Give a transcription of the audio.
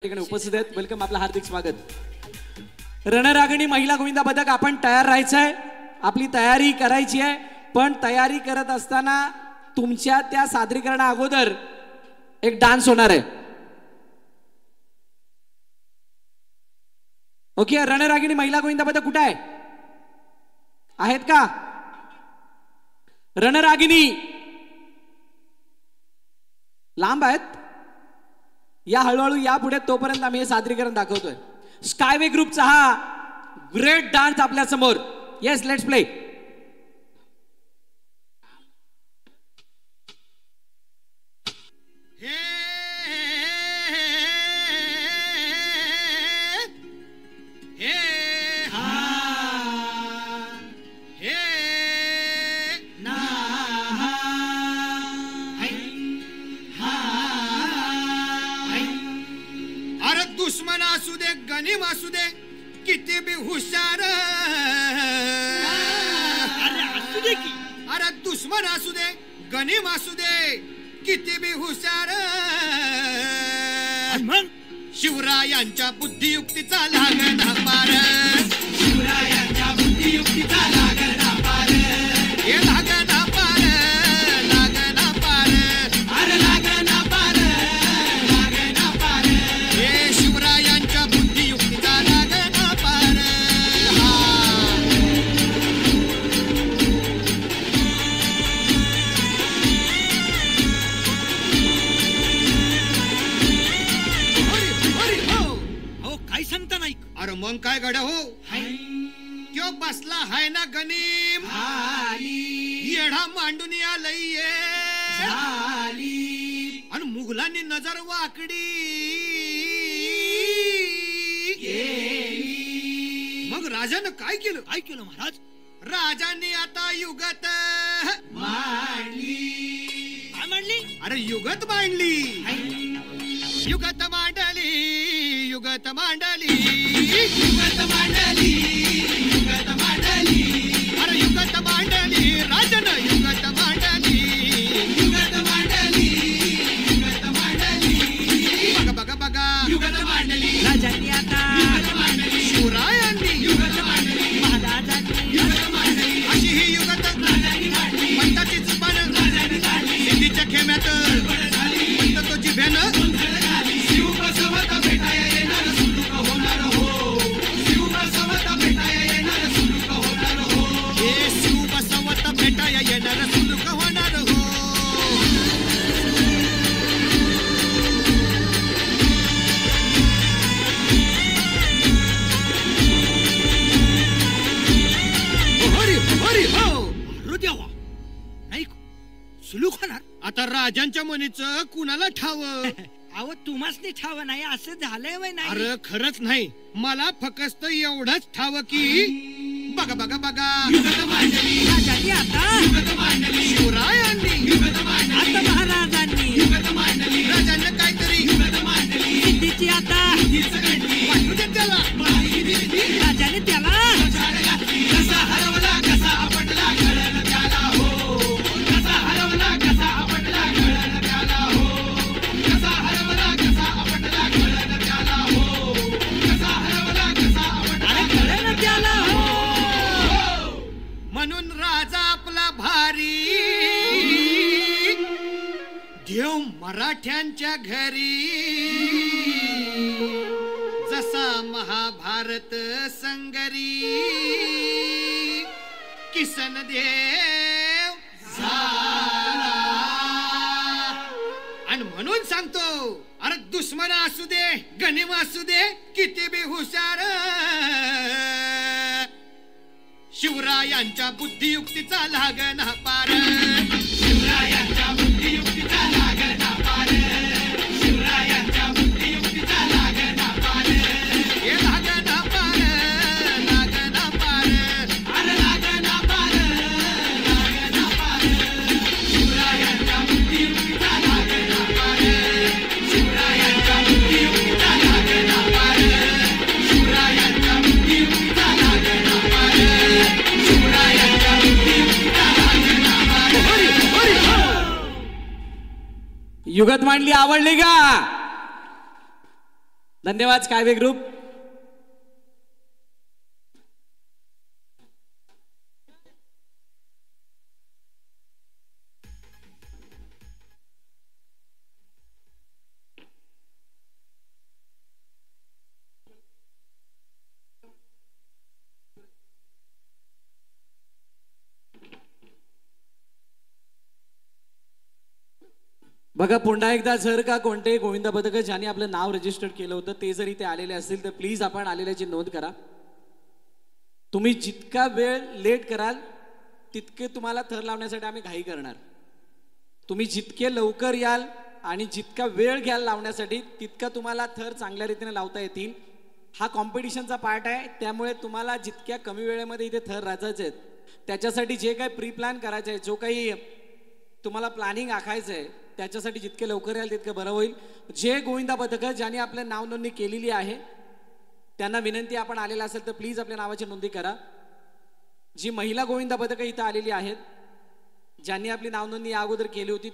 ठिकाणी उपस्थित आहेत. वेलकम, आपलं हार्दिक स्वागत. रणरागिणी महिला गोविंदा पथक आपण तयार राहायचंय, आपली तयारी करायची आहे. पण तयारी करत असताना तुमच्या त्या सादरीकरणा अगोदर एक डान्स होणार आहे. ओके, रणरागिणी महिला गोविंदा पथक कुठे आहे? आहेत का रणरागिणी? लांब आहेत या, हळूहळू या पुढे. तोपर्यंत आम्ही हे सादरीकरण दाखवतोय. स्कायवे ग्रुपचा हा ग्रेट डान्स आपल्या समोर. Yes, let's play. दुश्मन असू दे, गनीम असू दे, किती बी हुशार. अरे असू दे की, अरे दुश्मन असू दे, गनीम असू दे, किती बी हुशार. मग शिवरायांच्या बुद्धियुक्तीचा लागला पार. शिवरायांच्या बुद्धियुक्तीचा लागला पार. हे लागला पार, लागला पार, अरे लागला पार, लागला पार. हे शिवरायांच्या बुद्धियुक्तीचा लागला पार. हो काय सांगता नाही? अरे मग काय गड्या हो, त्यो बसला हाय ना गनीम. येढा मांडून आलंय आणि मुघलांनी नजर वाकडी. मग राजानं काय केलं? काय केलं महाराज? राजांनी आता युगत मांडली. काय मांडली? अरे युगत मांडली, युगत मांडली, युगत मांडली, युगत मांडली, युगत मांडली. अरे युगत मांडली, राजानं युगत मांडली, युगत मांडली, युगत मांडली. बघा बघा बघा, युगत मांडली राजांनी आता, युगत मांडली शिवरायांनी, युगत मांडली महाराजांनी, युगत मांडली. अशी ही युगत राजांनी मांडली. पंताची जुबान राजांनी काढली. सिद्धीच्या खेम्यात पंत तो जिभेनं शिव बसवत भेटाया येणार, सुलूक होणार हो. शिव बसवत भेटाया येणार, सुलूक होणार हो. हे शिव बसवत भेटाया येणार, सुलूक होणार हो. हरी हरी हो. देवा नाही सुलूक होणार. आता राजांच्या मनीचं कुणाला ठाव? अहो तुम्हासनी ठाव नाही असं झालंय वय नाही? अरे खरंच नाही, मला फक्त एवढंच ठाव की बघा बघा बघा, युगत मांडली राजांनी आता, युगत मांडली शिवरायांनी, युगत मांडली आता महाराजांनी, युगत मांडली राजांनी काहीतरी, युगत मांडली सिद्धीची आता वाटू दे त्याला. राजाने त्याला कसा हरवला, कसा आपटला, कळलं त्याला हो. कसा हरवला, कसा आपटला, कळलं त्याला हो. कसा हरवला, कसा आपटला, कळलं त्याला हो. कसा हरवला, कसा आपटला, कळलं त्याला हो. म्हणून राजा आपला भारी, देव मराठ्यांच्या घरी. जसा महाभारत संगरी, किसन देव झाला. आणि म्हणून सांगतो, अरे दुश्मन असू दे, गनीम असू दे, किती बी हुशार. शिवरायांच्या बुद्धियुक्तीचा लागना पार. शिवरायांच्या बुद्धियुक्तीचा लागना पार. शिवरायांच्या बुद्धियुक्तीचा लागना पार. हे लागना पार, लागना पार, अरे लागना पार, लागना पार. शिवरायांच्या बुद्धियुक्तीचा लागना पार. शिवरायांच्या बुद्धियुक्तीचा लागना पार. शिवरायांच्या बुद्धियुक्तीचा लागना पार. शिवरायांच्या बुद्धियुक्तीचा लागना पार. युगत मांडली आवडली का? धन्यवाद स्कायवे ग्रुप. बघा पुन्हा एकदा जर का कोणते गोविंदा पथक ज्यांनी आपलं नाव रजिस्टर केलं होतं ते जर इथे आलेले असतील तर प्लीज आपण आलेल्याची नोंद करा. तुम्ही जितका वेळ लेट कराल तितके तुम्हाला थर लावण्यासाठी आम्ही घाई करणार. तुम्ही जितके लवकर याल आणि जितका वेळ घ्याल लावण्यासाठी तितका तुम्हाला थर चांगल्या रीतीने लावता येतील. हा कॉम्पिटिशनचा पार्ट आहे, त्यामुळे तुम्हाला जितक्या कमी वेळेमध्ये इथे थर रचायचे आहेत त्याच्यासाठी जे काही प्री प्लॅन करायचं आहे, जो काही तुम्हाला प्लॅनिंग आखायचं आहे त्याच्यासाठी जितके लवकर याल तितकं बरं होईल. जे गोविंदा पथक ज्यांनी आपल्या नाव नोंदणी केलेली आहे त्यांना विनंती, आपण आलेला असेल तर प्लीज आपल्या नावाची नोंदणी करा. जी महिला गोविंदा पथक इथं आलेली आहेत ज्यांनी आपली नाव नोंदणी या अगोदर केली होती